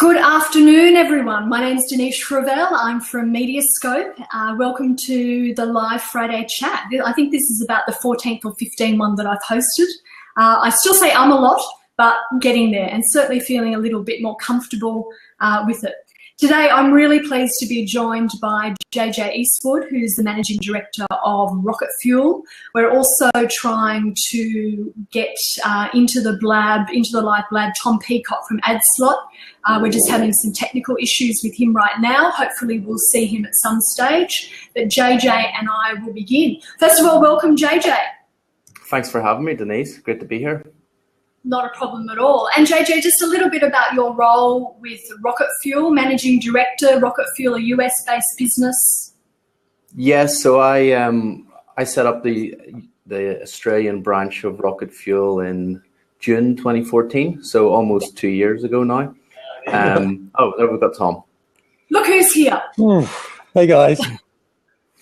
Good afternoon, everyone. My name is Denise Ravel. I'm from MediaScope. Welcome to the live Friday chat. I think this is about the 14th or 15th one that I've hosted. I still say a lot, but getting there and certainly feeling a little bit more comfortable with it. Today, I'm really pleased to be joined by JJ Eastwood, who's the Managing Director of Rocketfuel. We're also trying to get into the live blab, Tom Peacock from Adslot. We're just having some technical issues with him right now. Hopefully we'll see him at some stage, but JJ and I will begin. First of all, welcome JJ. Thanks for having me, Denise. Great to be here. Not a problem at all. And JJ, just a little bit about your role with Rocketfuel, Managing Director, Rocketfuel, a US-based business. Yes, so I set up the Australian branch of Rocketfuel in June 2014, so almost 2 years ago now. Oh, there we've got Tom. Look who's here. Hey guys.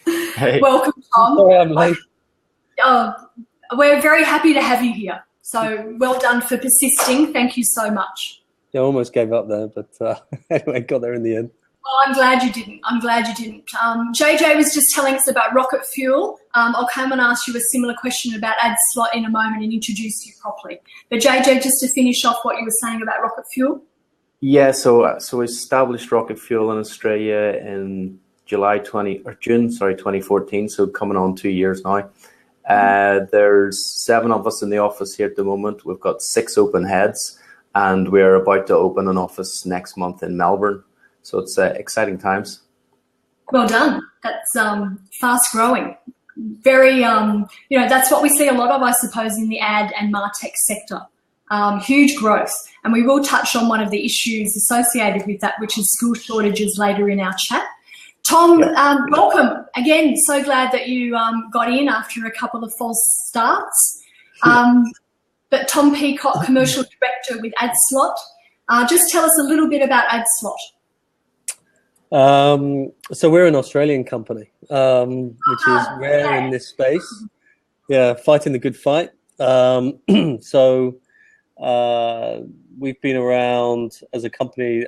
Hey. Welcome, Tom. Sorry I'm late. We're very happy to have you here. So well done for persisting. Thank you so much. Yeah, I almost gave up there, but anyway, got there in the end. Well, I'm glad you didn't. JJ was just telling us about Rocketfuel. I'll come and ask you a similar question about Adslot in a moment and introduce you properly. But JJ, just to finish off what you were saying about Rocketfuel. Yeah, so we established Rocketfuel in Australia in June 2014. So coming on 2 years now. There's 7 of us in the office here at the moment. We've got 6 open heads, and we're about to open an office next month in Melbourne. So it's exciting times. Well done. That's fast growing. Very, that's what we see a lot of, I suppose, in the ad and MarTech sector. Huge growth. And we will touch on one of the issues associated with that, which is skill shortages later in our chat. Tom, welcome. Again, so glad that you got in after a couple of false starts. But Tom Peacock, Commercial Director with Adslot. Just tell us a little bit about Adslot. So we're an Australian company, which is rare in this space. Yeah, fighting the good fight. So we've been around as a company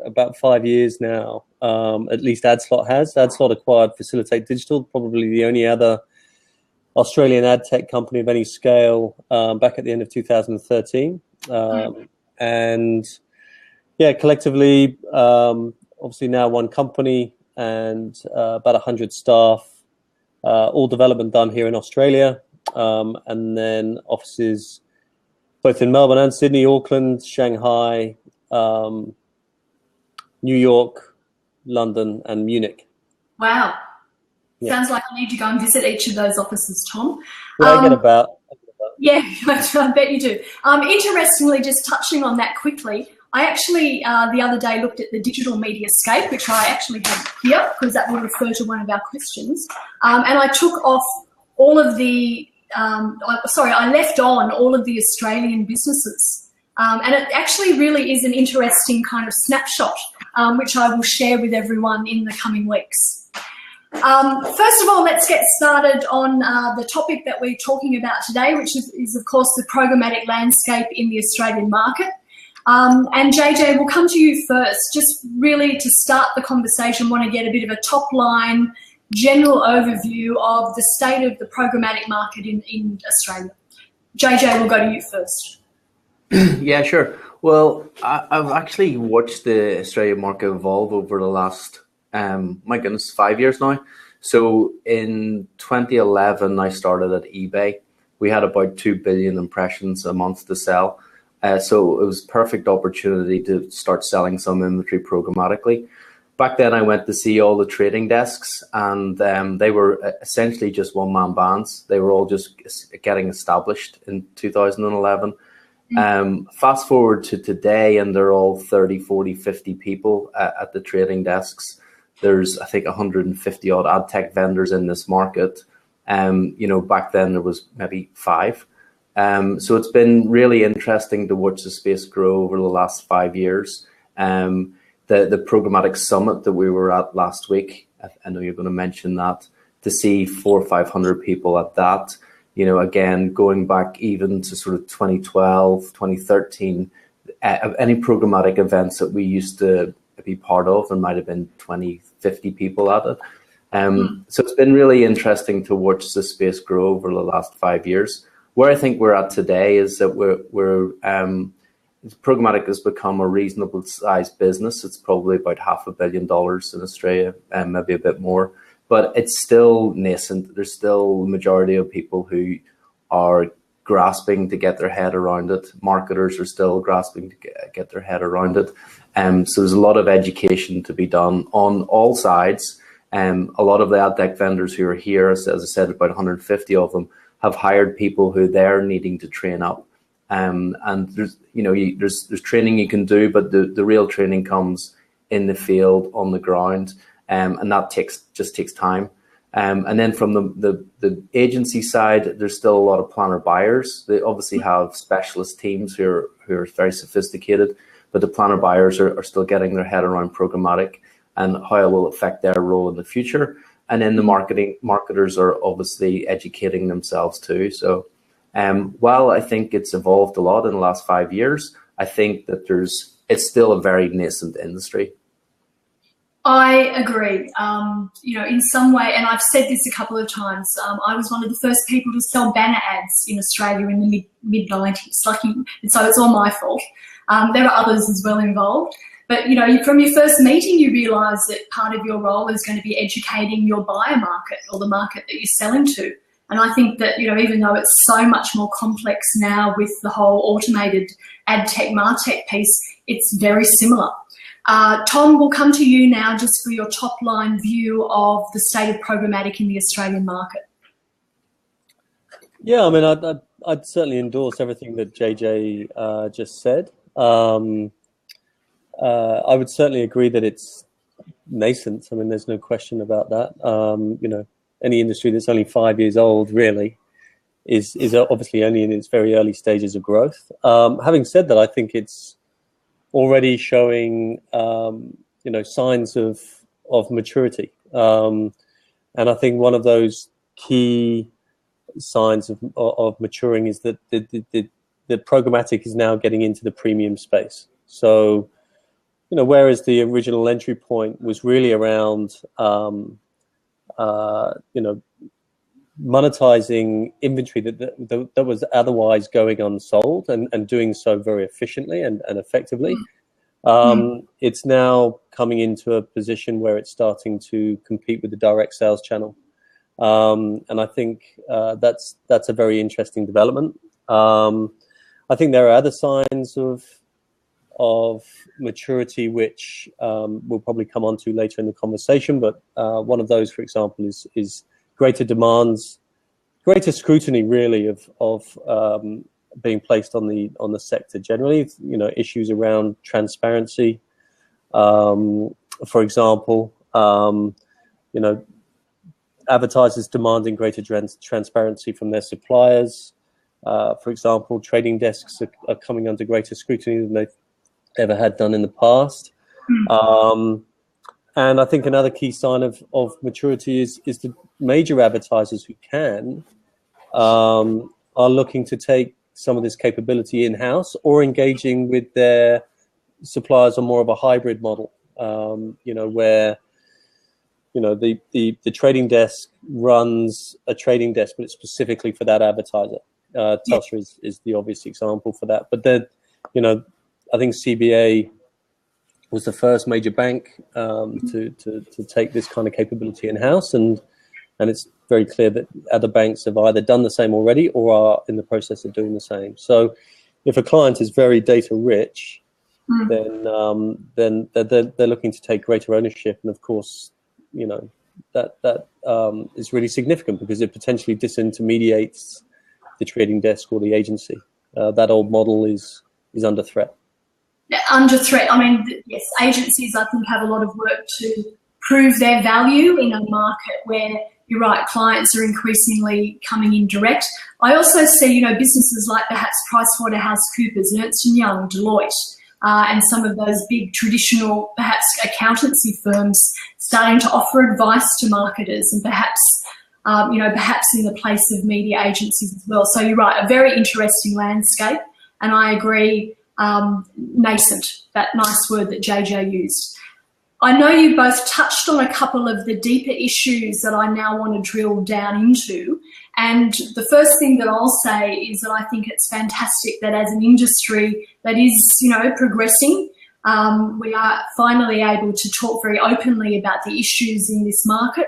about 5 years now. At least Adslot has. Adslot acquired Facilitate Digital, probably the only other Australian ad tech company of any scale back at the end of 2013. And yeah, collectively, obviously now one company and about 100 staff, all development done here in Australia, and then offices both in Melbourne and Sydney, Auckland, Shanghai, New York, London, and Munich. Wow. Yeah. Sounds like I need to go and visit each of those offices, Tom. Yeah, I get about. Yeah, I bet you do. Interestingly, just touching on that quickly, I actually the other day looked at the digital MediaScope, which I actually have here because that will refer to one of our questions. And I took off all of the, I left on all of the Australian businesses. And it actually really is an interesting kind of snapshot, which I will share with everyone in the coming weeks. First of all, let's get started on the topic that we're talking about today, which is of course, the programmatic landscape in the Australian market. And JJ, we'll come to you first. Just really to start the conversation, want to get a bit of a top line, general overview of the state of the programmatic market in Australia. JJ, we'll go to you first. Yeah, sure. Well, I've actually watched the Australian market evolve over the last, 5 years now. So in 2011, I started at eBay. We had about 2 billion impressions a month to sell. So it was a perfect opportunity to start selling some inventory programmatically. Back then, I went to see all the trading desks, and they were essentially just one-man bands. They were all just getting established in 2011. Fast forward to today, and they're all 30, 40, 50 people at the trading desks. There's, I think, 150 odd ad tech vendors in this market. Back then there was maybe 5. So it's been really interesting to watch the space grow over the last 5 years. The programmatic summit that we were at last week, I know you're going to mention that, to see 400 or 500 people at that. Again, going back even to sort of 2012, 2013, any programmatic events that we used to be part of, there might have been 20, 50 people at it. So it's been really interesting to watch the space grow over the last 5 years. Where I think we're at today is that programmatic has become a reasonable sized business. It's probably about $500 million in Australia, and maybe a bit more, but it's still nascent. There's still the majority of people who are grasping to get their head around it. Marketers are still grasping to get their head around it. So there's a lot of education to be done on all sides. A lot of the ad tech vendors who are here, as I said, about 150 of them, have hired people who they're needing to train up. And there's there's training you can do, but the real training comes in the field, on the ground, and that just takes time. And then from the agency side, there's still a lot of planner buyers. They obviously have specialist teams who are very sophisticated, but the planner buyers are still getting their head around programmatic and how it will affect their role in the future. And then the marketers are obviously educating themselves too. So while I think it's evolved a lot in the last 5 years, I think that it's still a very nascent industry. I agree. In some way, and I've said this a couple of times, I was one of the first people to sell banner ads in Australia in the mid-90s. So it's all my fault. There are others as well involved. But, from your first meeting, you realise that part of your role is going to be educating your buyer market, or the market that you're selling to. And I think that, even though it's so much more complex now with the whole automated ad tech, martech piece, it's very similar. Tom, we'll come to you now just for your top line view of the state of programmatic in the Australian market. Yeah, I mean, I'd certainly endorse everything that JJ just said. I would certainly agree that it's nascent. I mean, there's no question about that. Any industry that's only 5 years old really is obviously only in its very early stages of growth. Having said that, I think it's already showing signs of maturity, and I think one of those key signs of maturing is that the programmatic is now getting into the premium space. So whereas the original entry point was really around monetizing inventory that was otherwise going unsold, and doing so very efficiently and effectively. It's now coming into a position where it's starting to compete with the direct sales channel. And I think that's a very interesting development. I think there are other signs of maturity which we'll probably come on to later in the conversation, but one of those, for example, is greater demands, greater scrutiny really of being placed on the sector generally. Issues around transparency, for example, advertisers demanding greater transparency from their suppliers. For example, trading desks are coming under greater scrutiny than they've ever had done in the past. And I think another key sign of maturity is the major advertisers who can are looking to take some of this capability in-house, or engaging with their suppliers on more of a hybrid model, where the trading desk runs a trading desk, but it's specifically for that advertiser. Telstra is the obvious example for that. But then, I think CBA was the first major bank to take this kind of capability in-house, and it's very clear that other banks have either done the same already or are in the process of doing the same. So if a client is very data rich, then they're looking to take greater ownership, and of course, that is really significant because it potentially disintermediates the trading desk or the agency. That old model is under threat. Under threat. I mean, yes, agencies, I think, have a lot of work to prove their value in a market where, you're right, clients are increasingly coming in direct. I also see, businesses like perhaps PricewaterhouseCoopers, Ernst & Young, Deloitte, and some of those big traditional, perhaps, accountancy firms starting to offer advice to marketers, and perhaps in the place of media agencies as well. So you're right, a very interesting landscape. And I agree, nascent, that nice word that JJ used. I know you both touched on a couple of the deeper issues that I now want to drill down into. And the first thing that I'll say is that I think it's fantastic that as an industry that is, progressing, we are finally able to talk very openly about the issues in this market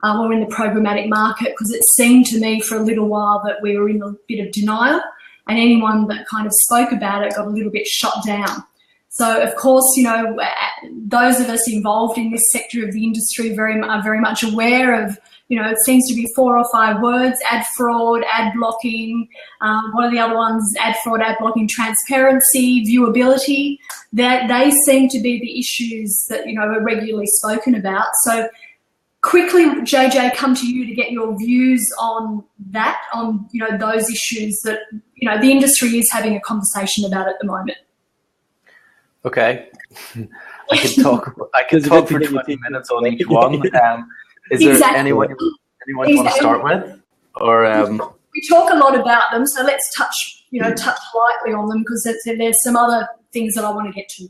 or in the programmatic market, because it seemed to me for a little while that we were in a bit of denial, and anyone that kind of spoke about it got a little bit shut down. So, of course, those of us involved in this sector of the industry are very much aware of, it seems to be 4 or 5 words: ad fraud, ad blocking. What are the other ones? Ad fraud, ad blocking, transparency, viewability. They seem to be the issues that, are regularly spoken about. So quickly, JJ, come to you to get your views on that, on, those issues that, the industry is having a conversation about at the moment. Okay, I could talk for 20 minutes on each one. Is there anyone you want to start with, or we talk a lot about them, so let's touch lightly on them, because there's some other things that I want to get to.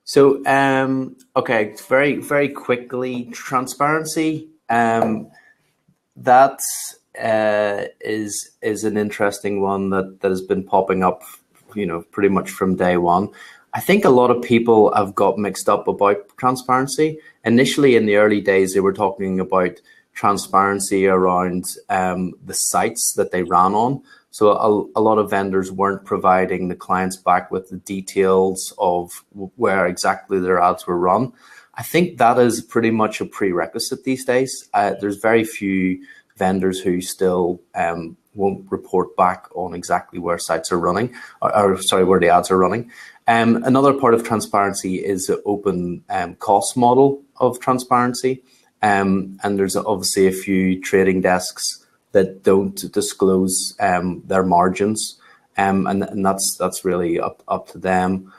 So, okay, very, very quickly, transparency. That is an interesting one that has been popping up, pretty much from day one. I think a lot of people have got mixed up about transparency. Initially, in the early days, they were talking about transparency around the sites that they ran on. So a lot of vendors weren't providing the clients back with the details of where exactly their ads were run. I think that is pretty much a prerequisite these days. There's very few vendors who still won't report back on exactly where sites are running, where the ads are running. Another part of transparency is the open cost model of transparency. And there's obviously a few trading desks that don't disclose their margins. And that's really up to them.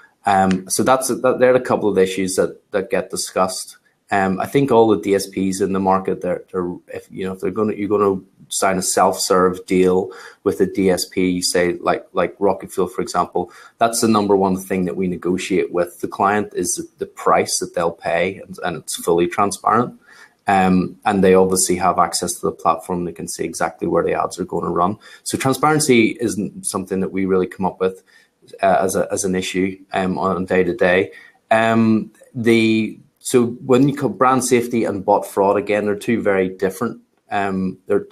So they're a couple of issues that get discussed. I think all the DSPs in the market, if you're going to sign a self-serve deal with a DSP, say like Rocketfuel, for example, that's the number one thing that we negotiate with the client is the price that they'll pay, and it's fully transparent. And they obviously have access to the platform. They can see exactly where the ads are going to run. So transparency isn't something that we really come up with as an issue on day to day. So when you call brand safety and bot fraud, again, they're two very different. They're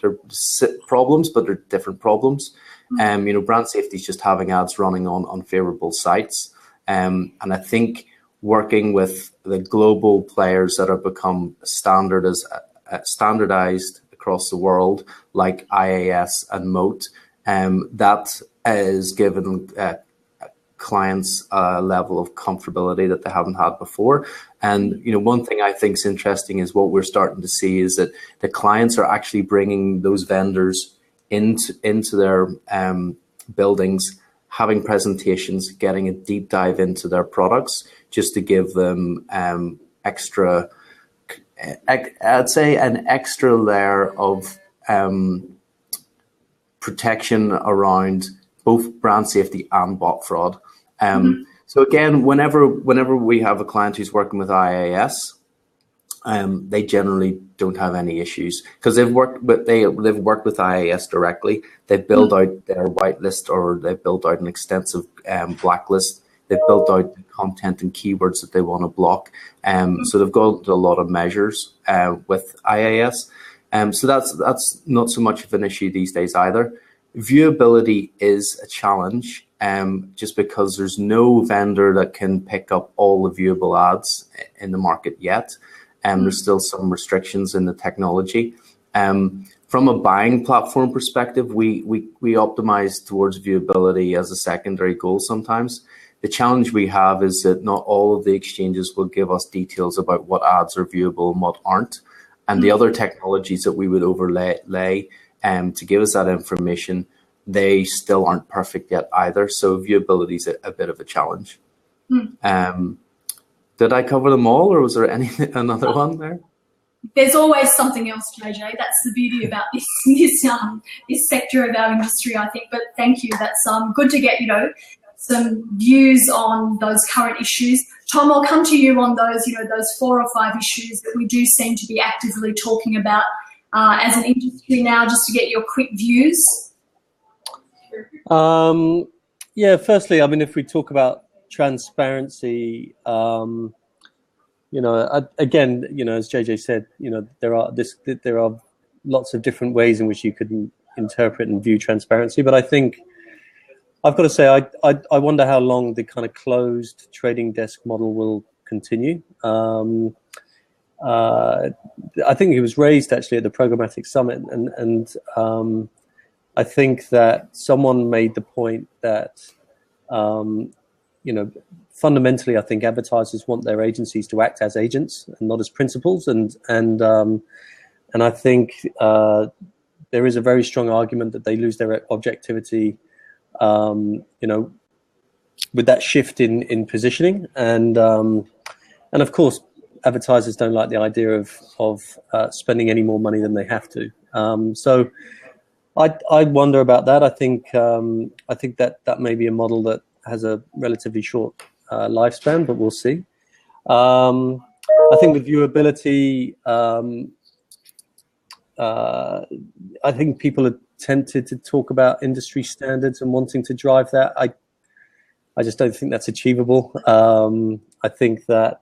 problems, but they're different problems. Brand safety is just having ads running on unfavorable sites. And I think working with the global players that have become standardized across the world, like IAS and Moat, that is given clients a level of comfortability that they haven't had before. And one thing I think is interesting is what we're starting to see is that the clients are actually bringing those vendors into their buildings, having presentations, getting a deep dive into their products, just to give them extra, I'd say an extra layer of protection around both brand safety and bot fraud. So again, whenever we have a client who's working with IAS, they generally don't have any issues because they've worked with IAS directly. They build out their whitelist, or they build out an extensive blacklist. They've built out the content and keywords that they want to block. So they've got a lot of measures with IAS. So that's not so much of an issue these days either. Viewability is a challenge, just because there's no vendor that can pick up all the viewable ads in the market yet. There's still some restrictions in the technology. From a buying platform perspective, we optimize towards viewability as a secondary goal sometimes. The challenge we have is that not all of the exchanges will give us details about what ads are viewable and what aren't. And the other technologies that we would overlay to give us that information, they still aren't perfect yet either. So viewability is a bit of a challenge. Did I cover them all, or was there another one there? There's always something else, JJ. That's the beauty about this sector of our industry, I think. But thank you. That's good to get some views on those current issues. Tom, I'll come to you on those, those 4 or 5 issues that we do seem to be actively talking about as an industry now, just to get your quick views. Yeah, firstly, I mean, if we talk about transparency, again, as JJ said, there are lots of different ways in which you could interpret and view transparency. But I think I've got to say, I wonder how long the kind of closed trading desk model will continue. I think it was raised actually at the Programmatic Summit, and I think that someone made the point that fundamentally, I think advertisers want their agencies to act as agents and not as principals, and I think there is a very strong argument that they lose their objectivity, with that shift in positioning, and of course, advertisers don't like the idea of spending any more money than they have to. So I wonder about that. I think that may be a model that has a relatively short lifespan, but we'll see. I think with viewability, I think people are tempted to talk about industry standards and wanting to drive that. I just don't think that's achievable. I think that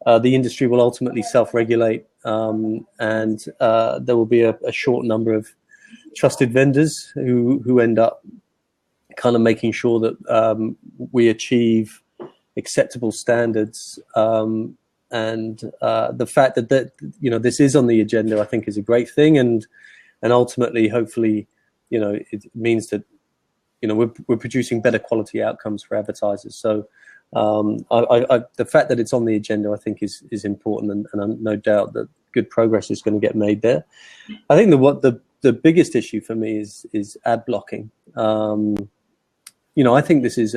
the industry will ultimately self-regulate, and there will be a short number of trusted vendors who end up kind of making sure that we achieve acceptable standards. And the fact that this is on the agenda, I think, is a great thing, and ultimately, hopefully, it means that we're producing better quality outcomes for advertisers. So the fact that it's on the agenda, I think, is important, and no doubt that good progress is going to get made there. I think the biggest issue for me is ad blocking. I think this is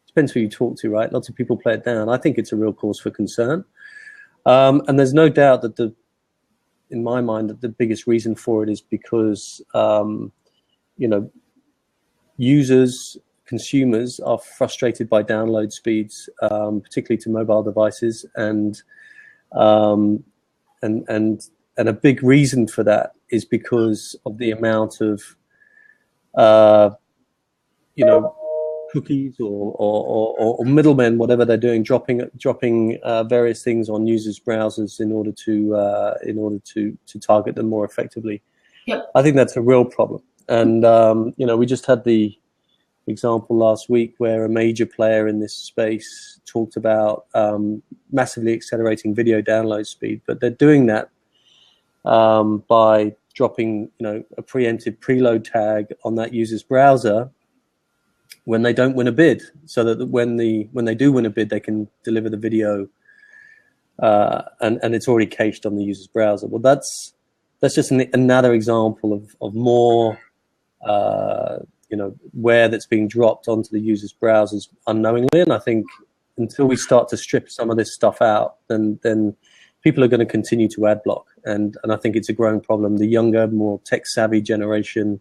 depends who you talk to, right? Lots of people play it down. I think it's a real cause for concern. And there's no doubt that in my mind, that the biggest reason for it is because, consumers are frustrated by download speeds, particularly to mobile devices, and a big reason for that is because of the amount of, cookies or middlemen, whatever they're doing, dropping various things on users' browsers in order to target them more effectively. Yep. I think that's a real problem. And we just had the example last week where a major player in this space talked about massively accelerating video download speed, but they're doing that by dropping a preemptive preload tag on that user's browser when they don't win a bid, so that when they do win a bid, they can deliver the video, and it's already cached on the user's browser. Well, that's just another example of more where that's being dropped onto the user's browsers unknowingly. And I think until we start to strip some of this stuff out, then people are going to continue to ad block, and I think it's a growing problem. The younger, more tech savvy generation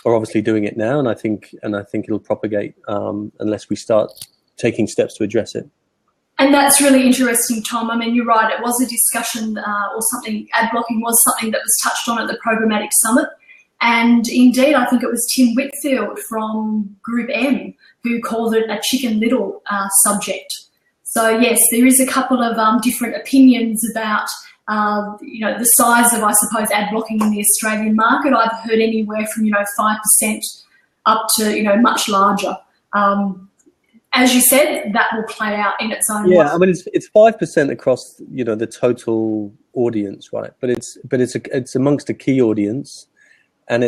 are obviously doing it now, and I think it'll propagate unless we start taking steps to address it. And that's really interesting, Tom. I mean, you're right. It was a discussion or something. Ad blocking was something that was touched on at the Programmatic Summit. And indeed, I think it was Tim Whitfield from Group M who called it a Chicken Little subject. So yes, there is a couple of different opinions about the size of, I suppose, ad blocking in the Australian market. I've heard anywhere from 5% up to much larger. As you said, that will play out in its own way. Yeah, I mean it's 5% across the total audience, right? But it's amongst a key audience. And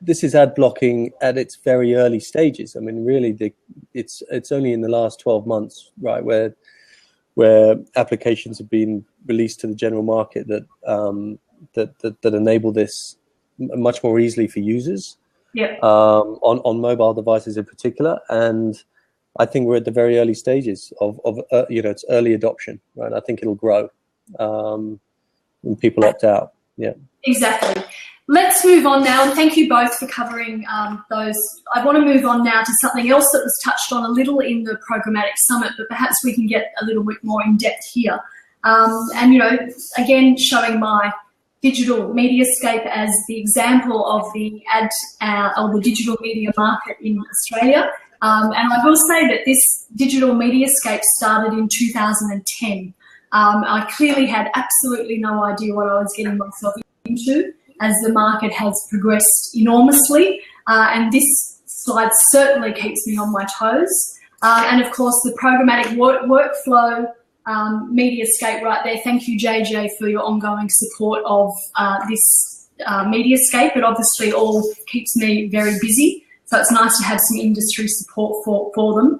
this is ad blocking at its very early stages. I mean, really, it's only in the last 12 months, right, where applications have been released to the general market that enable this much more easily for users. Yeah. On mobile devices in particular, and I think we're at the very early stages of it's early adoption, right? I think it'll grow when people opt out. Yeah. Exactly. Let's move on now, and thank you both for covering those. I want to move on now to something else that was touched on a little in the Programmatic Summit, but perhaps we can get a little bit more in depth here. And, you know, again, showing my digital MediaScope as the example of the or the digital media market in Australia. And I will say that this digital MediaScope started in 2010. I clearly had absolutely no idea what I was getting myself into, as the market has progressed enormously, and this slide certainly keeps me on my toes. And of course, the programmatic workflow MediaScope right there. Thank you, JJ, for your ongoing support of this MediaScope. It obviously all keeps me very busy, so it's nice to have some industry support for them.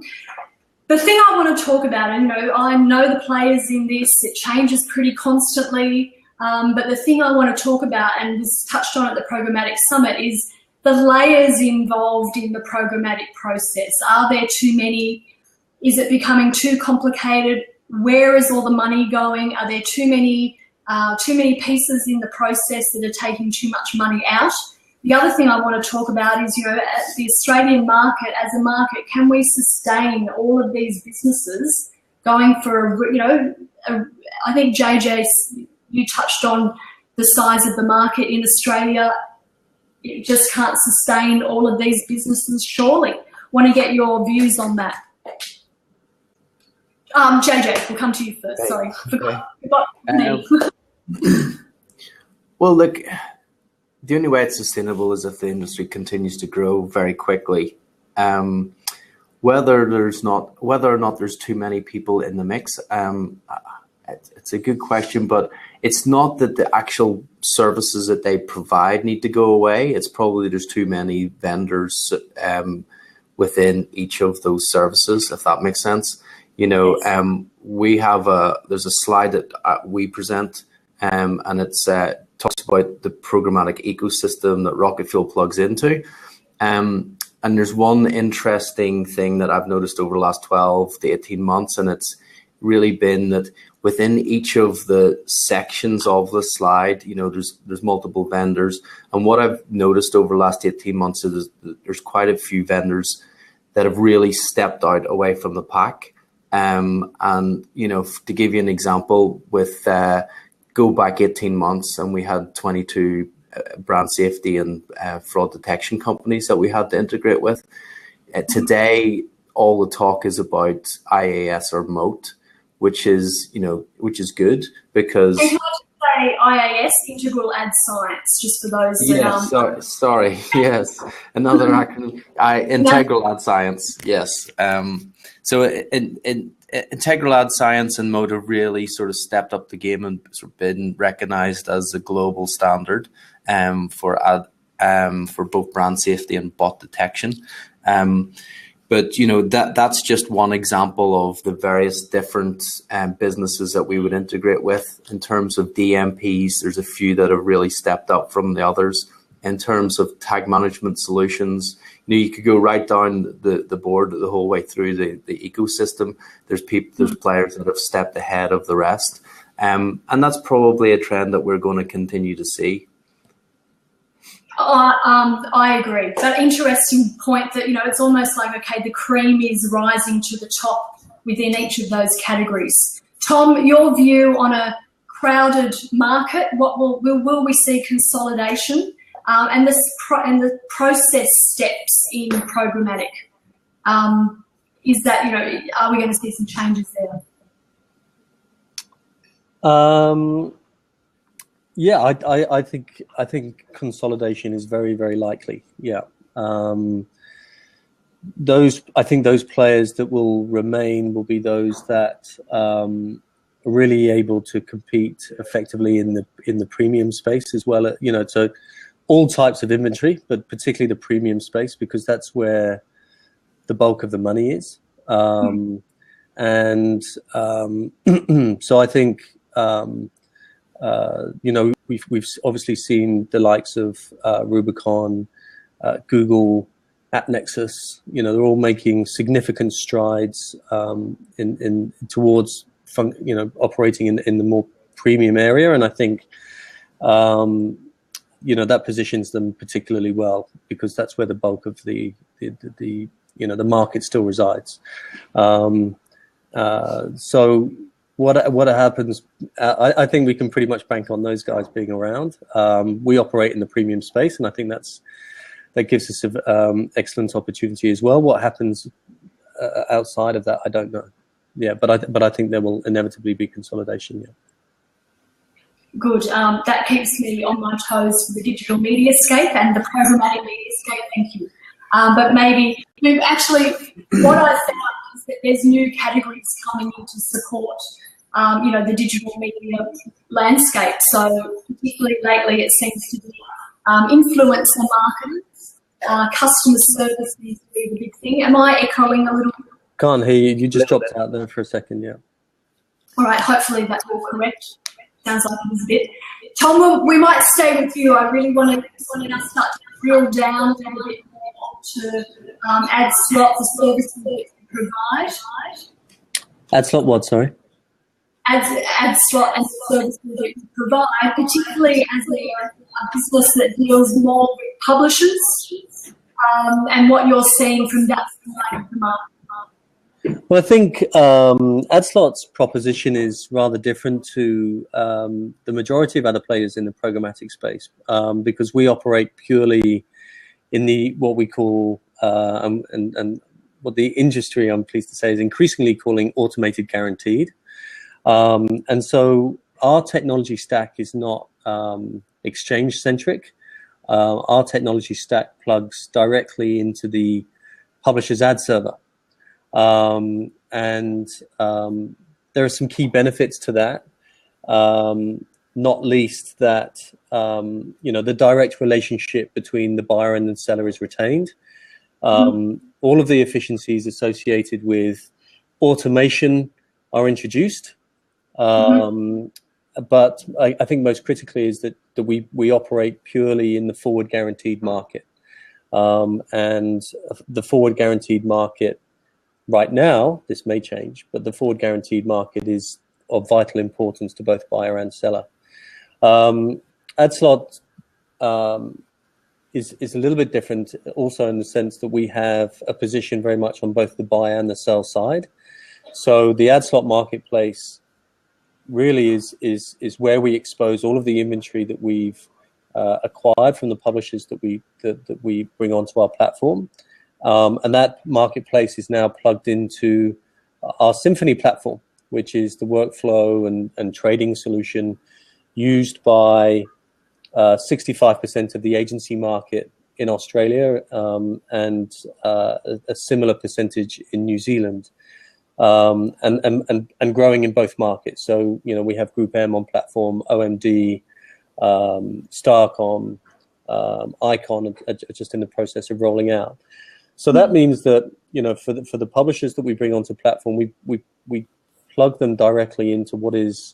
The thing I want to talk about, and I know the players in this, it changes pretty constantly. But the thing I want to talk about, and was touched on at the Programmatic Summit, is the layers involved in the programmatic process. Are there too many? Is it becoming too complicated? Where is all the money going? Are there too many pieces in the process that are taking too much money out? The other thing I want to talk about is, the Australian market, as a market, can we sustain all of these businesses going for, I think JJ, you touched on the size of the market in Australia. It just can't sustain all of these businesses, surely. Want to get your views on that. JJ, we'll come to you first. Okay. Sorry, forgot me. Well, look, the only way it's sustainable is if the industry continues to grow very quickly. Whether or not there's too many people in the mix, it's a good question, but it's not that the actual services that they provide need to go away. It's probably there's too many vendors within each of those services, if that makes sense. We have there's a slide that we present, and it's talks about the programmatic ecosystem that Rocketfuel plugs into. And there's one interesting thing that I've noticed over the last 12 to 18 months, and it's really been that within each of the sections of the slide, there's multiple vendors. And what I've noticed over the last 18 months is there's quite a few vendors that have really stepped out away from the pack. And, to give you an example, with go back 18 months and we had 22 brand safety and fraud detection companies that we had to integrate with. Today, all the talk is about IAS or Moat, which is good because. And can I just say IAS, Integral Ad Science, just for those that sorry. Yes, another acronym. Integral Ad Science. Yes. So Integral Ad Science and Moat have really sort of stepped up the game and sort of been recognized as the global standard for both brand safety and bot detection. But that's just one example of the various different businesses that we would integrate with. In terms of DMPs, there's a few that have really stepped up from the others. In terms of tag management solutions, you could go right down the board the whole way through the ecosystem. There's players that have stepped ahead of the rest, and that's probably a trend that we're going to continue to see. I agree. But interesting point that, it's almost like, okay, the cream is rising to the top within each of those categories. Tom, your view on a crowded market, what will we see consolidation and the process steps in programmatic? Is that, are we going to see some changes there? Yeah, I think consolidation is very, very likely. Yeah, those players that will remain will be those that are really able to compete effectively in the premium space as well. So all types of inventory, but particularly the premium space, because that's where the bulk of the money is. So I think. We've obviously seen the likes of Rubicon, Google, AppNexus. They're all making significant strides towards operating in the more premium area. And I think that positions them particularly well, because that's where the bulk of the market still resides. So what happens? I think we can pretty much bank on those guys being around. We operate in the premium space, and I think that gives us excellent opportunity as well. What happens outside of that, I don't know. Yeah, but I think there will inevitably be consolidation. Yeah. Good. That keeps me on my toes for the digital mediascape and the programmatic mediascape. Thank you. But maybe actually, what I found is that there's new categories coming in to support, the digital media landscape. So particularly lately, it seems to be influencer marketers, customer service seems to be the big thing. Am I echoing a little bit? Can't hear you. You just dropped out there for a second. Yeah. All right. Hopefully that's all correct. Sounds like it was a bit. Tom, we might stay with you. I really wanted us to drill down a little bit more to Adslot, the services that you provide. Adslot what, sorry? Adslot and the services that you provide, particularly as a business that deals more with publishers, and what you're seeing from that side of the market. Well, I think Adslot's proposition is rather different to the majority of other players in the programmatic space, because we operate purely in what we call, and what the industry, I'm pleased to say, is increasingly calling automated guaranteed. And so our technology stack is not exchange-centric. Our technology stack plugs directly into the publisher's ad server. And there are some key benefits to that, not least that the direct relationship between the buyer and the seller is retained. All of the efficiencies associated with automation are introduced, but I think most critically is that we operate purely in the forward guaranteed market, and the forward guaranteed market. Right now, this may change, but the forward guaranteed market is of vital importance to both buyer and seller. Adslot is a little bit different also in the sense that we have a position very much on both the buy and the sell side. So the Adslot marketplace really is where we expose all of the inventory that we've acquired from the publishers that we bring onto our platform. And that marketplace is now plugged into our Symphony platform, which is the workflow and trading solution used by 65% of the agency market in Australia, and a similar percentage in New Zealand, and growing in both markets. So we have Group M on platform, OMD, Starcom, Icon are just in the process of rolling out. So that means that for the publishers that we bring onto platform, we plug them directly into what is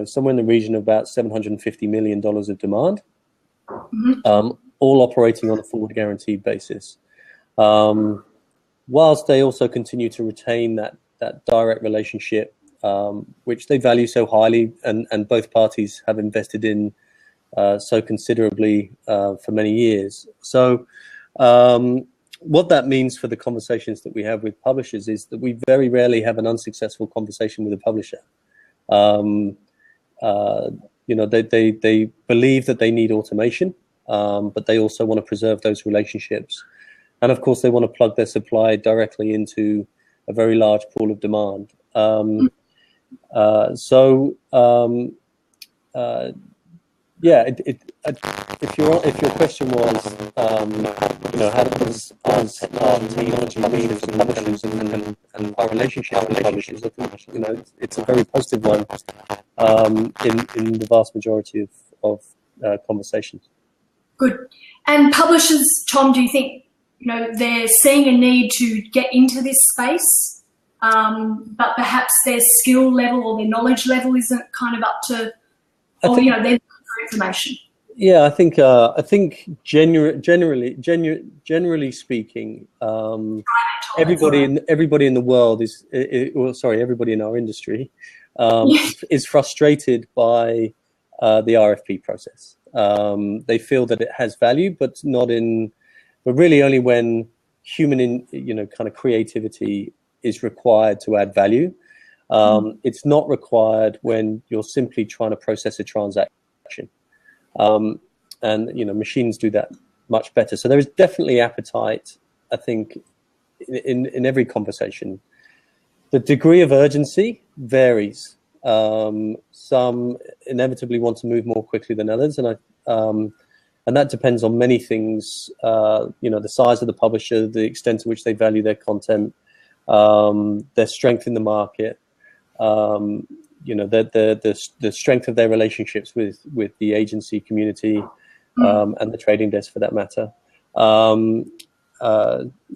somewhere in the region of about $750 million of demand, all operating on a forward guaranteed basis, whilst they also continue to retain that direct relationship, which they value so highly, and both parties have invested in so considerably for many years. So what that means for the conversations that we have with publishers is that we very rarely have an unsuccessful conversation with a publisher. They believe that they need automation, but they also want to preserve those relationships. And of course, they want to plug their supply directly into a very large pool of demand. If your question was, how does our technology mean for publishers and our relationship with publishers, I think it's a very positive one in the vast majority of conversations. Good. And publishers, Tom, do you think they're seeing a need to get into this space, but perhaps their skill level or their knowledge level isn't kind of up to, their information? Yeah, I think generally speaking, everybody in the world everybody in our industry is frustrated by the RFP process. They feel that it has value, but really only when human, kind of creativity is required to add value. It's not required when you're simply trying to process a transaction. And machines do that much better. So there is definitely appetite, I think, in every conversation. The degree of urgency varies. Some inevitably want to move more quickly than others, and that depends on many things. The size of the publisher, the extent to which they value their content, their strength in the market, the strength of their relationships with the agency community, and the trading desk for that matter.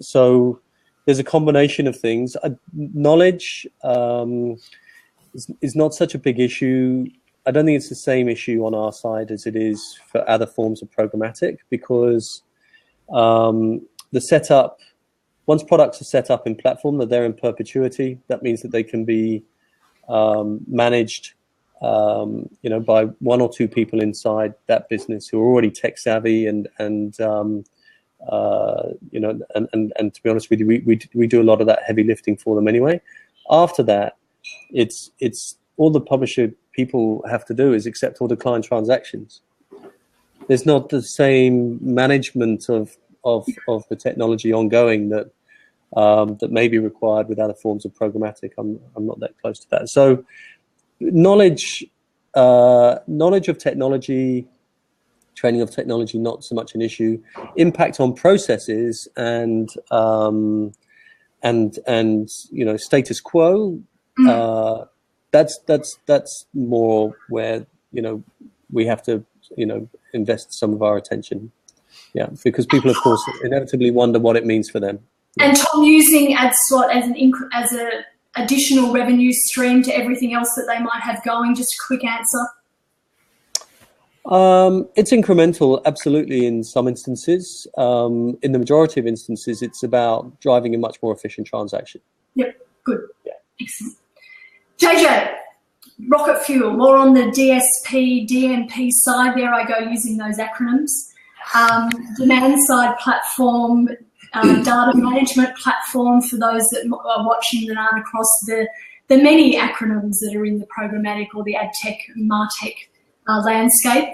So there's a combination of things. Knowledge is not such a big issue. I don't think it's the same issue on our side as it is for other forms of programmatic, because the setup, once products are set up in platform, that they're in perpetuity. That means that they can be managed, by one or two people inside that business who are already tech savvy, and to be honest with you, we do a lot of that heavy lifting for them anyway. After that, it's all the publisher people have to do is accept all the client transactions. There's not the same management of the technology ongoing that may be required with other forms of programmatic. I'm not that close to that. So knowledge of technology, training of technology, not so much an issue. Impact on processes and status quo. That's more where we have to invest some of our attention. Yeah, because people, of course, inevitably wonder what it means for them. Yeah. And Tom, using Adslot as an additional revenue stream to everything else that they might have going. Just a quick answer. It's incremental, absolutely, in some instances. In the majority of instances, it's about driving a much more efficient transaction. Yep, good. Yeah. Excellent. JJ, Rocketfuel, more on the DSP, DMP side. There I go, using those acronyms. Demand side platform, data management platform for those that are watching that aren't across the many acronyms that are in the programmatic or the ad tech, martech landscape.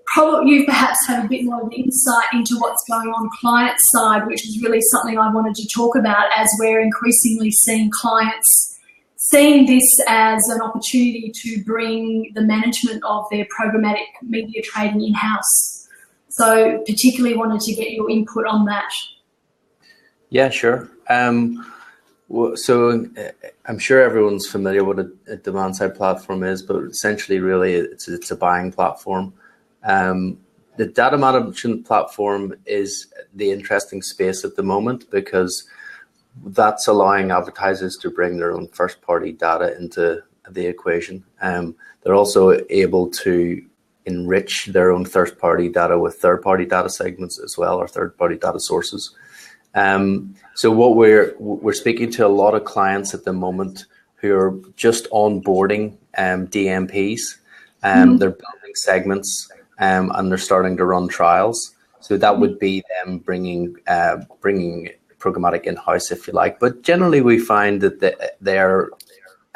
Probably you perhaps have a bit more of an insight into what's going on client side, which is really something I wanted to talk about, as we're increasingly seeing clients seeing this as an opportunity to bring the management of their programmatic media trading in-house. So particularly wanted to get your input on that. Yeah, sure. So I'm sure everyone's familiar with what a demand-side platform is, but essentially, really, it's a buying platform. The data management platform is the interesting space at the moment, because that's allowing advertisers to bring their own first-party data into the equation. They're also able to enrich their own third-party data with third-party data segments as well, or third-party data sources. So what we're speaking to a lot of clients at the moment who are just onboarding DMPs. They're building segments and they're starting to run trials. So that would be them bringing programmatic in-house, if you like. But generally, we find that they're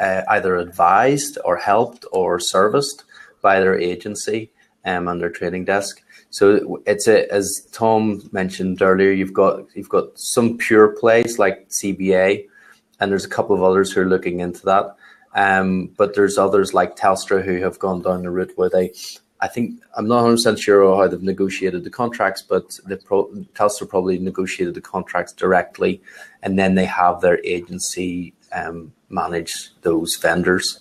either advised or helped or serviced by their agency and their trading desk. So it's as Tom mentioned earlier, you've got some pure plays like CBA, and there's a couple of others who are looking into that. But there's others like Telstra who have gone down the route where I'm not 100% sure how they've negotiated the contracts, but Telstra probably negotiated the contracts directly, and then they have their agency manage those vendors.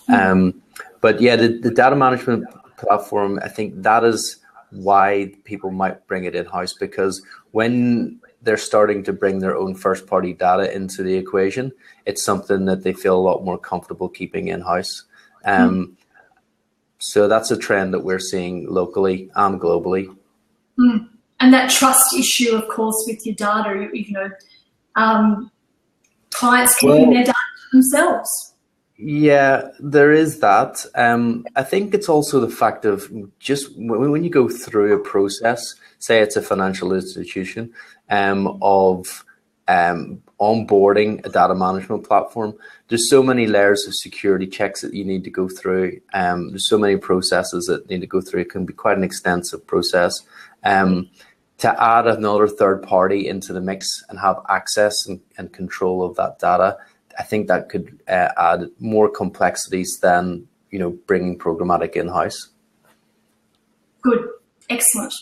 But yeah, the data management platform, I think that is why people might bring it in-house, because when they're starting to bring their own first-party data into the equation, it's something that they feel a lot more comfortable keeping in-house. So that's a trend that we're seeing locally and globally. And that trust issue, of course, with your data, clients keeping their data to themselves. Yeah, there is that. I think it's also the fact of just when you go through a process, say it's a financial institution, of onboarding a data management platform, there's so many layers of security checks that you need to go through. There's so many processes that need to go through. It can be quite an extensive process. To add another third party into the mix and have access and control of that data, I think that could add more complexities than, bringing programmatic in-house. Good, excellent.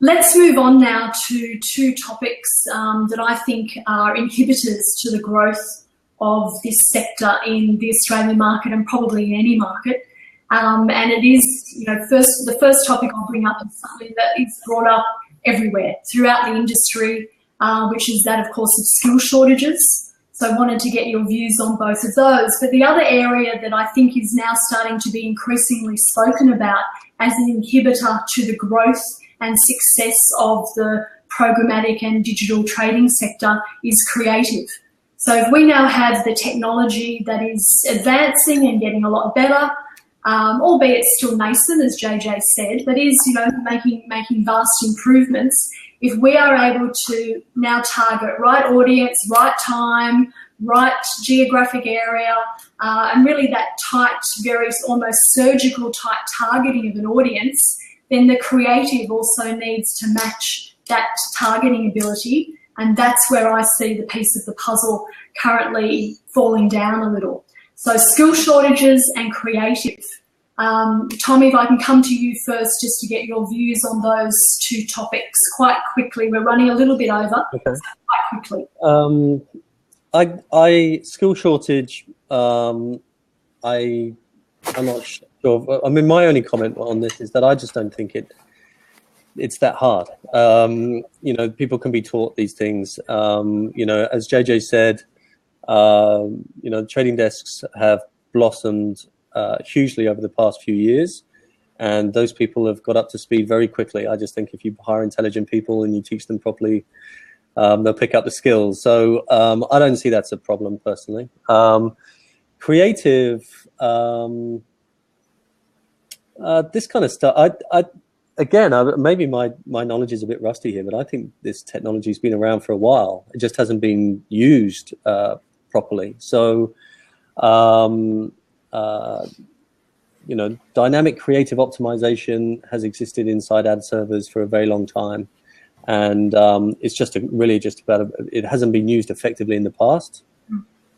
Let's move on now to two topics that I think are inhibitors to the growth of this sector in the Australian market and probably in any market. And it is, the first topic I'll bring up is something that is brought up everywhere throughout the industry, which is that, of course, of skill shortages. So I wanted to get your views on both of those. But the other area that I think is now starting to be increasingly spoken about as an inhibitor to the growth and success of the programmatic and digital trading sector is creative. So if we now have the technology that is advancing and getting a lot better, albeit still nascent, as JJ said, but is making vast improvements. If we are able to now target right audience, right time, right geographic area, and really that tight, very almost surgical type targeting of an audience, then the creative also needs to match that targeting ability. And that's where I see the piece of the puzzle currently falling down a little. So skill shortages and creative. Tommy, if I can come to you first just to get your views on those two topics quite quickly. We're running a little bit over, okay. So quite quickly. Skill shortage, I'm not sure. I mean, my only comment on this is that I just don't think it's that hard. People can be taught these things. As JJ said, trading desks have blossomed hugely over the past few years, and those people have got up to speed very quickly. I just think if you hire intelligent people and you teach them properly, they'll pick up the skills. So I don't see that's a problem personally. Creative, this kind of stuff. Maybe my knowledge is a bit rusty here, but I think this technology has been around for a while. It just hasn't been used properly. So, dynamic creative optimization has existed inside ad servers for a very long time. And it's just it hasn't been used effectively in the past.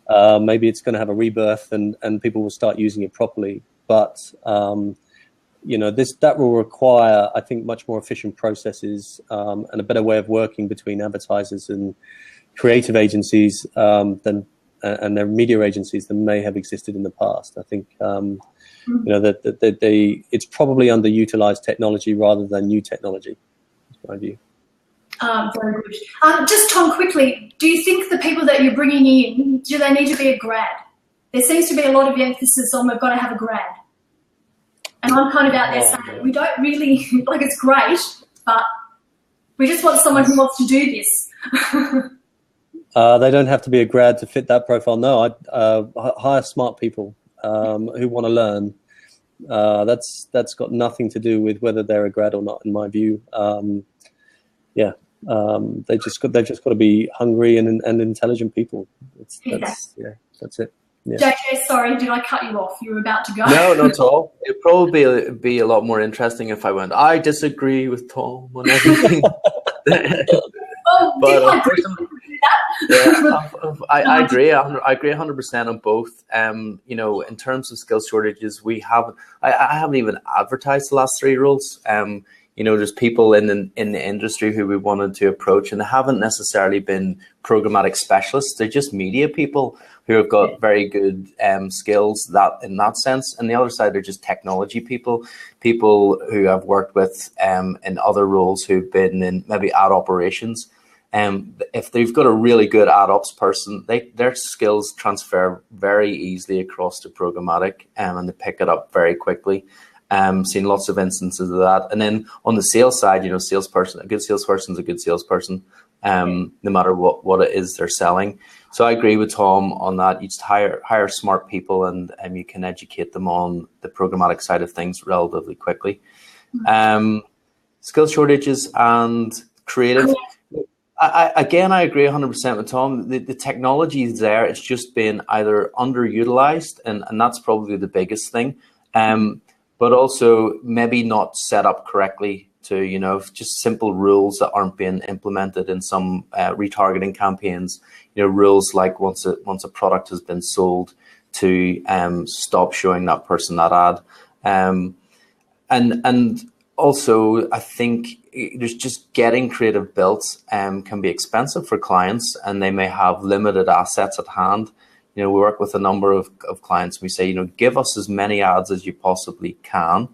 Maybe it's going to have a rebirth and people will start using it properly. But, that will require, I think, much more efficient processes and a better way of working between advertisers and creative agencies and their media agencies than may have existed in the past. I think, it's probably underutilized technology rather than new technology, is my view. Very good. Just Tom, quickly, do you think the people that you're bringing in, do they need to be a grad? There seems to be a lot of emphasis on we've got to have a grad. And I'm kind of out there saying we don't really, it's great, but we just want someone who wants to do this. They don't have to be a grad to fit that profile. No, I'd hire smart people who want to learn. That's got nothing to do with whether they're a grad or not, in my view. They've just got to be hungry and intelligent people. That's it. Yeah. JJ, sorry, did I cut you off? You were about to go. No, not at all. It'd probably be a lot more interesting if I went, I disagree with Tom on everything. I agree. I agree 100% on both. In terms of skill shortages, I haven't even advertised the last 3 roles. There's people in the industry who we wanted to approach, and they haven't necessarily been programmatic specialists. They're just media people who have got very good skills in that sense. And the other side are just technology people who I've worked with in other roles who've been in maybe ad operations. If they've got a really good ad ops person, their skills transfer very easily across to programmatic, and they pick it up very quickly. Seen lots of instances of that. And then on the sales side, a good salesperson is a good salesperson. no matter what it is they're selling. So I agree with Tom on that. You just hire smart people, and you can educate them on the programmatic side of things relatively quickly. Skill shortages and creative. I agree 100% with Tom. The technology is there. It's just been either underutilized, and that's probably the biggest thing. But also maybe not set up correctly to, just simple rules that aren't being implemented in some retargeting campaigns. Rules like once a product has been sold to stop showing that person that ad. And also, I think there's just getting creative built can be expensive for clients, and they may have limited assets at hand. We work with a number of clients. We say, give us as many ads as you possibly can,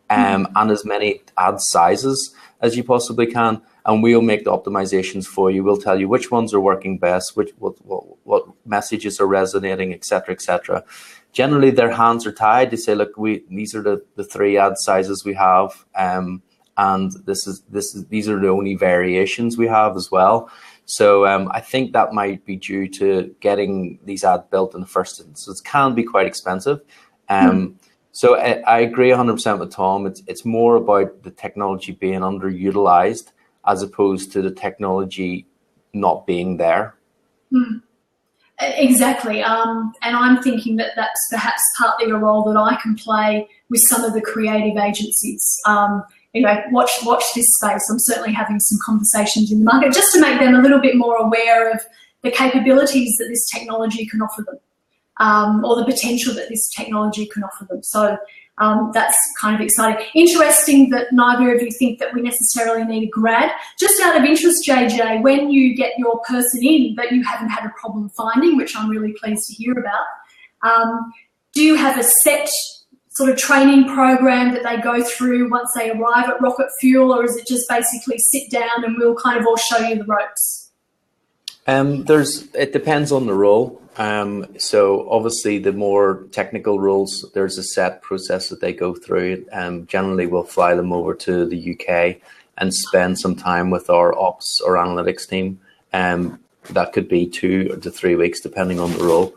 and as many ad sizes as you possibly can, and we'll make the optimizations for you. We'll tell you which ones are working best, what messages are resonating, etc., etc. Generally, their hands are tied. They say, look, these are the 3 ad sizes we have, and these are the only variations we have as well. So I think that might be due to getting these ads built in the first instance. It can be quite expensive. So I agree 100% with Tom. It's more about the technology being underutilized as opposed to the technology not being there. Exactly. And I'm thinking that that's perhaps partly a role that I can play with some of the creative agencies. Watch this space. I'm certainly having some conversations in the market just to make them a little bit more aware of the capabilities that this technology can offer them, or the potential that this technology can offer them. So that's kind of exciting. Interesting that neither of you think that we necessarily need a grad. Just out of interest, JJ, when you get your person in that you haven't had a problem finding, which I'm really pleased to hear about, do you have a set sort of training program that they go through once they arrive at Rocketfuel, or is it just basically sit down and we'll kind of all show you the ropes? It depends on the role. So obviously the more technical roles, there's a set process that they go through. Generally we'll fly them over to the UK and spend some time with our ops or analytics team. That could be 2 to 3 weeks depending on the role.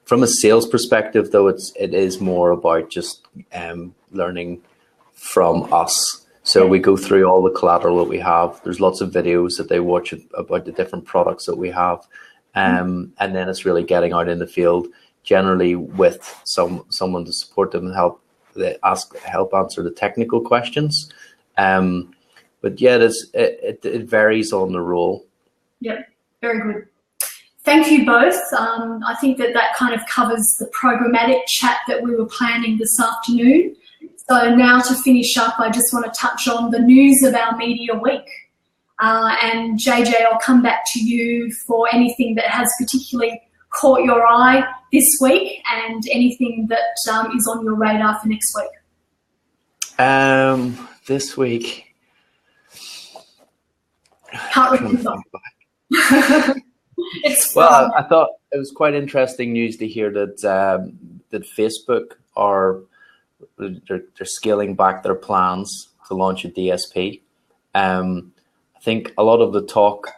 From a sales perspective, though, it is more about just learning from us. So we go through all the collateral that we have. There's lots of videos that they watch about the different products that we have. And then it's really getting out in the field, generally with someone to support them and help answer the technical questions. But yeah, it varies on the role. Yeah, very good. Thank you both. I think that kind of covers the programmatic chat that we were planning this afternoon. So now to finish up, I just want to touch on the news of our Media Week. And JJ, I'll come back to you for anything that has particularly caught your eye this week and anything that is on your radar for next week. This week. Can't remember. Well, I thought it was quite interesting news to hear that that Facebook they're scaling back their plans to launch a DSP. I think a lot of the talk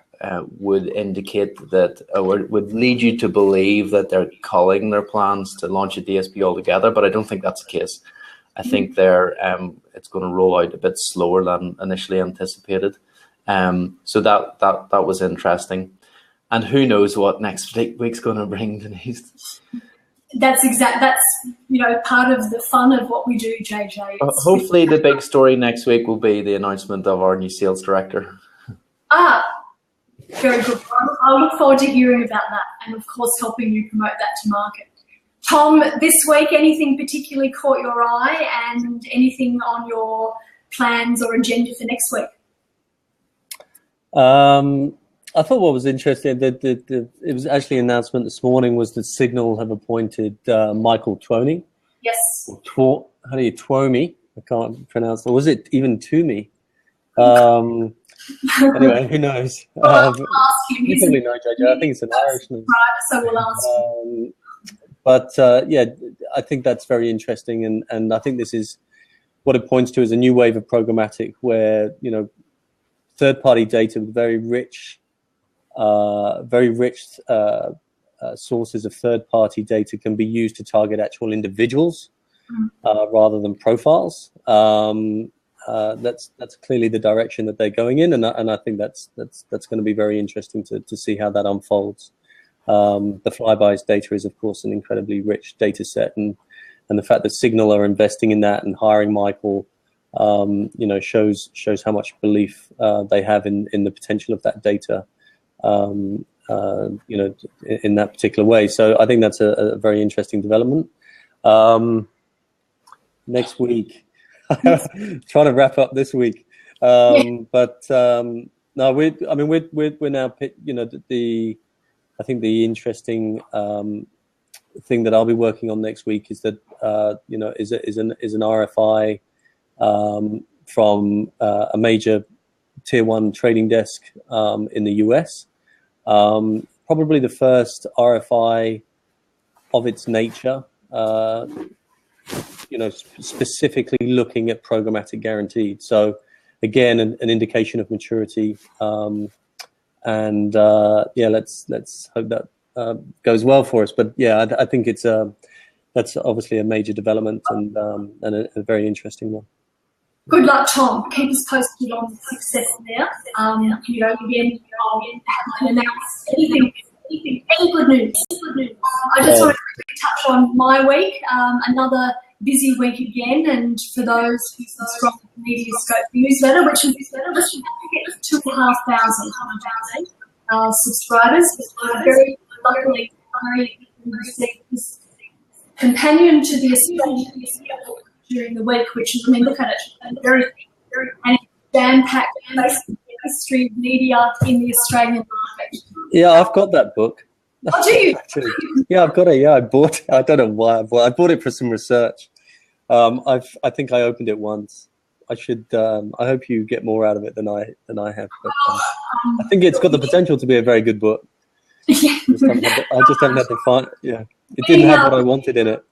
would indicate that, or would lead you to believe that they're culling their plans to launch a DSP altogether, but I don't think that's the case. I think it's going to roll out a bit slower than initially anticipated. So that was interesting. And who knows what next week's going to bring, Denise. That's part of the fun of what we do, JJ. Hopefully the big story next week will be the announcement of our new sales director. Very good. I look forward to hearing about that and, of course, helping you promote that to market. Tom, this week, anything particularly caught your eye and anything on your plans or agenda for next week? I thought what was interesting, it was actually an announcement this morning, was that Signal have appointed Michael Twomey. Yes. How do you Twomey? I can't pronounce it. Was it even Toomey? Anyway, who knows? Well, I'll ask him. You probably know, JJ. I think it's an Irishman. Right, so we'll ask But yeah, I think that's very interesting, and I think this is what it points to as a new wave of programmatic, where third-party data with very rich sources of third-party data can be used to target actual individuals rather than profiles. That's clearly the direction that they're going in, and I think that's going to be very interesting to see how that unfolds. The Flybys data is, of course, an incredibly rich data set, and the fact that Signal are investing in that and hiring Michael, shows how much belief they have in the potential of that data, in that particular way. So I think that's a very interesting development. Next week, trying to wrap up this week, but no, we're now, I think the interesting thing that I'll be working on next week is that is an RFI from a major tier 1 trading desk in the US, probably the first RFI of its nature, specifically looking at programmatic guaranteed. So again, an indication of maturity, and let's hope that goes well for us. But yeah, I think that's obviously a major development and a very interesting one. Good luck, Tom. Keep us posted on the success there. Again, haven't announced anything, any good news. I just want to quickly touch on my week. Another busy week again, and for those who subscribe to the MediaScope newsletter, which is 2,500 subscribers. Very luckily, received this companion to the Australian during the week, which is, look at it, very jam-packed history of media in the Australian market. Yeah, I've got that book. Oh, do you? Yeah, I've got it. Yeah, I bought it. I don't know why I bought it for some research. I think I opened it once. I should. I hope you get more out of it than I have. But, I think it's got the potential to be a very good book. Yeah. I just haven't had the fun. Yeah, it didn't have what I wanted in it.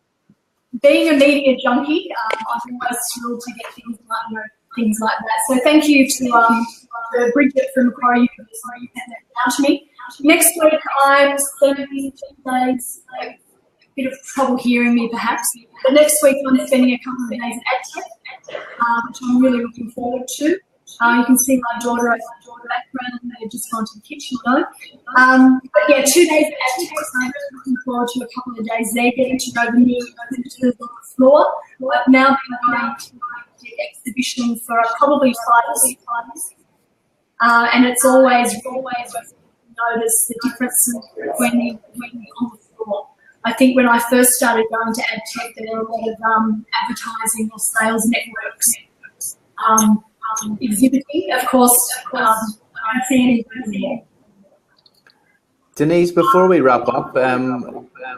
Being a media junkie, I'm always thrilled to get things like that. So thank you to Bridget from Macquarie University for sending that down to me. Next week, I'm spending 2 days, a bit of trouble hearing me perhaps, but next week I'm spending a couple of days at AdTech, which I'm really looking forward to. You can see my daughter in the background. They've just gone to the kitchen, But yeah, 2 days at AdTech, so I'm really looking forward to a couple of days there, getting to know the new visitors on the floor. I've now been going to the exhibition for probably 5 years, and it's always notice the difference when you're on the floor. I think when I first started going to AdTech, there were a lot of advertising or sales networks exhibiting. Of course, I don't see anything there. Denise, before we wrap up,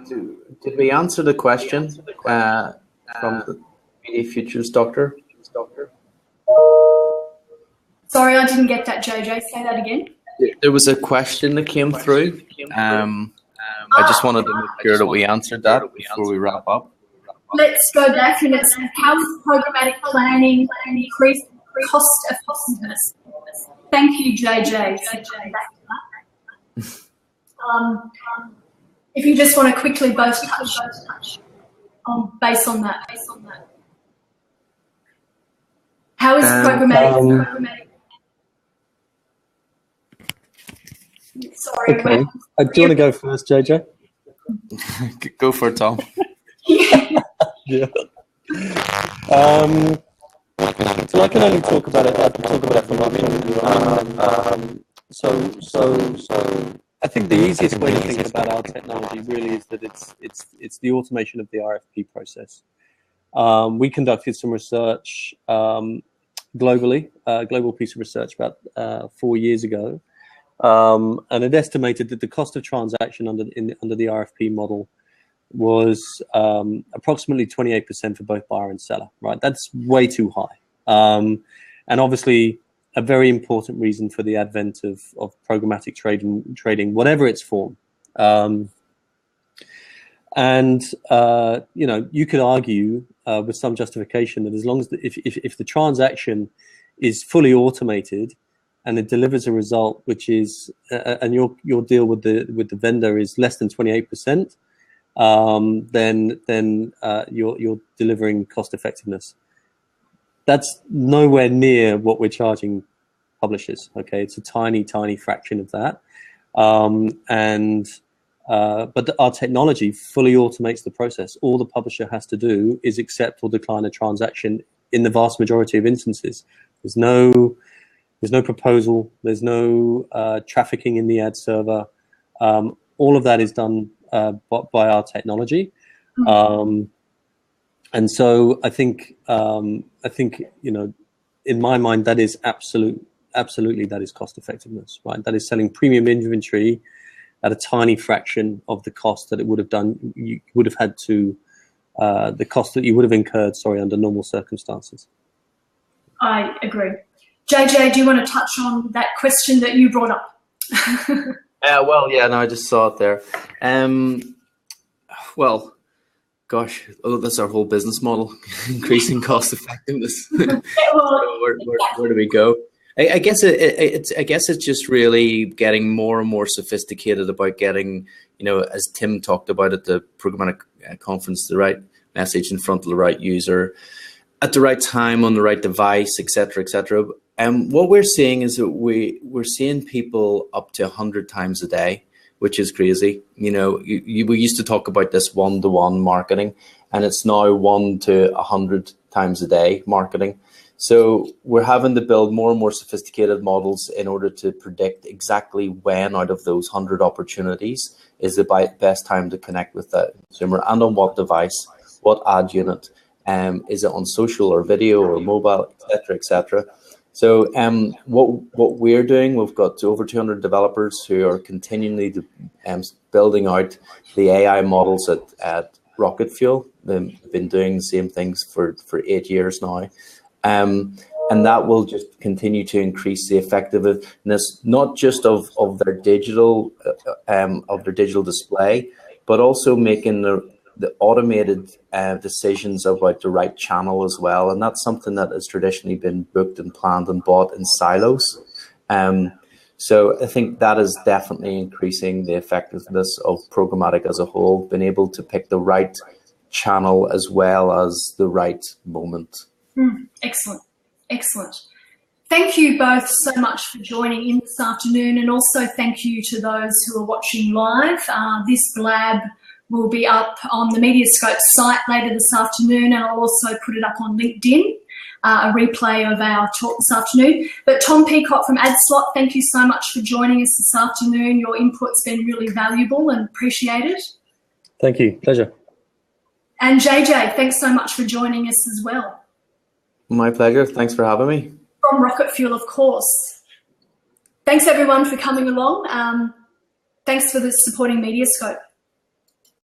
did we answer the question from the Media Futures Doctor? Sorry, I didn't get that, JJ. Say that again. There was a question that came through. I just wanted to make sure that we answered that before we wrap up. Let's go back, and it's how is programmatic planning increase cost effectiveness? Thank you, JJ. If you just want to quickly both touch based on that. How is programmatic? Sorry. Okay. Do you want to go first, JJ? Go for it, Tom. Yeah. So I can only talk about it. I can talk about it from my point of view. So I think the easiest way to think about our technology really is that it's the automation of the RFP process. We conducted some research globally, a global piece of research about 4 years ago. And it estimated that the cost of transaction under the RFP model was approximately 28% for both buyer and seller. Right, that's way too high, and obviously a very important reason for the advent of programmatic trading, whatever its form. You could argue with some justification that as long as if the transaction is fully automated and it delivers a result which is, and your deal with the vendor is less than 28%, then you're delivering cost effectiveness. That's nowhere near what we're charging publishers. Okay, it's a tiny fraction of that, but our technology fully automates the process. All the publisher has to do is accept or decline a transaction in the vast majority of instances. There's no proposal. There's no trafficking in the ad server. All of that is done by our technology. And so I think in my mind, that is absolutely that is cost effectiveness, right? That is selling premium inventory at a tiny fraction of the cost that it would have done. You would have had to the cost that you would have incurred, under normal circumstances. I agree. JJ, do you want to touch on that question that you brought up? I just saw it there. Gosh, that's our whole business model, increasing cost effectiveness. Where do we go? I guess it's just really getting more and more sophisticated about getting, as Tim talked about at the Programmatic conference, the right message in front of the right user at the right time on the right device, etc., etc. And what we're seeing is that we're seeing people up to 100 times a day, which is crazy. We used to talk about this one-to-one marketing, and it's now 1 to 100 times a day marketing. So we're having to build more and more sophisticated models in order to predict exactly when out of those 100 opportunities is the best time to connect with that consumer, and on what device, what ad unit, is it on social or video or mobile, etc., etc. So what we're doing, we've got over 200 developers who are continually building out the AI models at Rocketfuel. They've been doing the same things for 8 years now. And that will just continue to increase the effectiveness, not just of their digital display, but also making the automated decisions about the right channel as well. And that's something that has traditionally been booked and planned and bought in silos. So I think that is definitely increasing the effectiveness of programmatic as a whole, being able to pick the right channel as well as the right moment. Excellent. Thank you both so much for joining in this afternoon, and also thank you to those who are watching live. This blab will be up on the MediaScope site later this afternoon, and I'll also put it up on LinkedIn, a replay of our talk this afternoon. But Tom Peacock from Adslot, thank you so much for joining us this afternoon. Your input's been really valuable and appreciated. Thank you, pleasure. And JJ, thanks so much for joining us as well. My pleasure, thanks for having me. From Rocketfuel, of course. Thanks everyone for coming along. Thanks for supporting MediaScope.